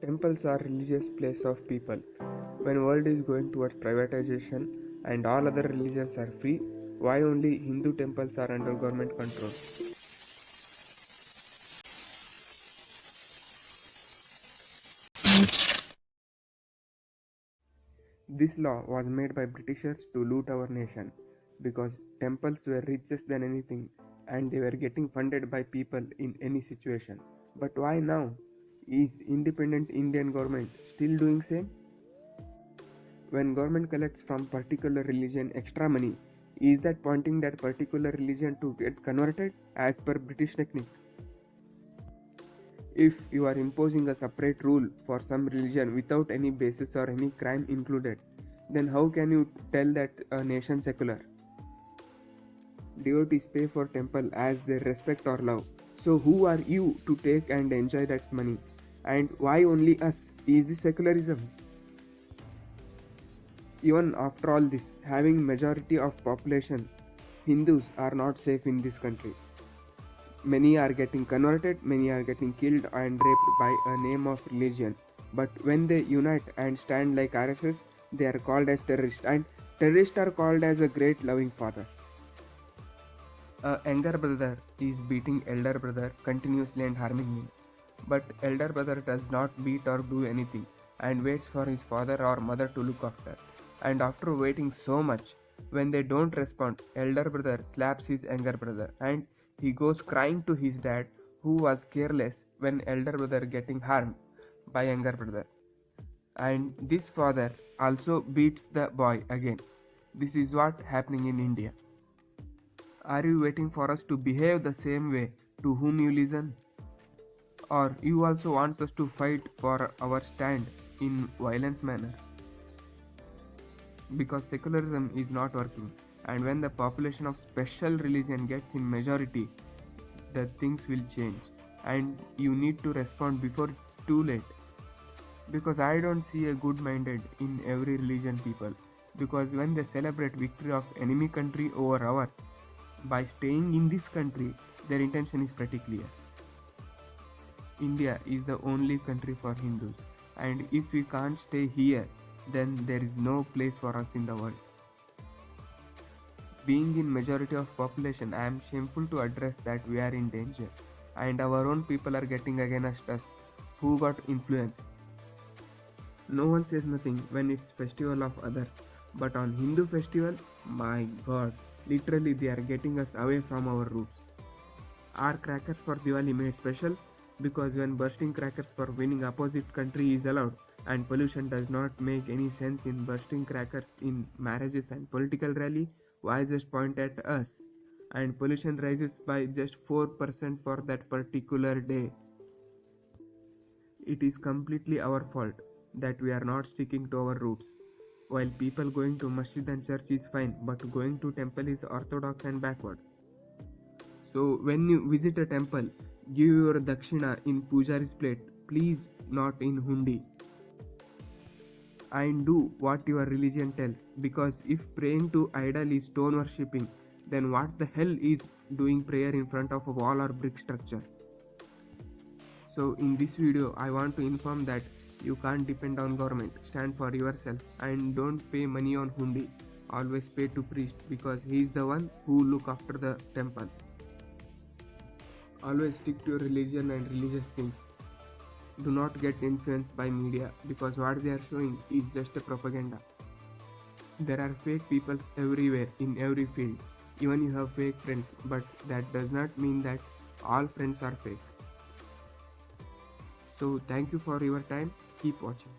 Temples are religious place of people. When world is going towards privatization and all other religions are free, why only Hindu temples are under government control? This law was made by Britishers to loot our nation because temples were richest than anything and they were getting funded by people in any situation. But why now? Is independent Indian government still doing same? When government collects from particular religion extra money, is that pointing that particular religion to get converted as per British technique? If you are imposing a separate rule for some religion without any basis or any crime included, then how can you tell that a nation secular? Devotees pay for temple as their respect or love. So who are you to take and enjoy that money? And why only us? Is this secularism? Even after all this, having majority of population, Hindus are not safe in this country. Many are getting converted, many are getting killed and raped by a name of religion. But when they unite and stand like RSS, they are called as terrorists, and terrorists are called as a great loving father. A younger brother is beating elder brother continuously and harming him. But elder brother does not beat or do anything and waits for his father or mother to look after. And after waiting so much, when they don't respond, elder brother slaps his younger brother and he goes crying to his dad who was careless when elder brother getting harmed by younger brother. And this father also beats the boy again. This is what happening in India. Are you waiting for us to behave the same way to whom you listen? Or you also want us to fight for our stand in violence manner? Because secularism is not working, and when the population of special religion gets in majority, the things will change and you need to respond before it's too late. Because I don't see a good minded in every religion people, because when they celebrate victory of enemy country over ours by staying in this country, their intention is pretty clear. India is the only country for Hindus, and if we can't stay here, then there is no place for us in the world. Being in majority of population, I am shameful to address that we are in danger, and our own people are getting against us, who got influenced. No one says nothing when it's festival of others, but on Hindu festival, my God, literally they are getting us away from our roots. Are crackers for Diwali made special? Because when bursting crackers for winning opposite country is allowed and pollution does not make any sense in bursting crackers in marriages and political rally, why just point at us? And pollution rises by just 4% for that particular day. It is completely our fault that we are not sticking to our roots. While people going to masjid and church is fine, but going to temple is orthodox and backward. So when you visit a temple, give your dakshina in pujari's plate, please not in hundi. And do what your religion tells, because if praying to idol is stone worshipping, then what the hell is doing prayer in front of a wall or brick structure? So in this video, I want to inform that you can't depend on government, stand for yourself and don't pay money on hundi. Always pay to priest because he is the one who look after the temple. Always stick to your religion and religious things. Do not get influenced by media because what they are showing is just a propaganda. There are fake people everywhere in every field. Even you have fake friends, but that does not mean that all friends are fake. So thank you for your time. Keep watching.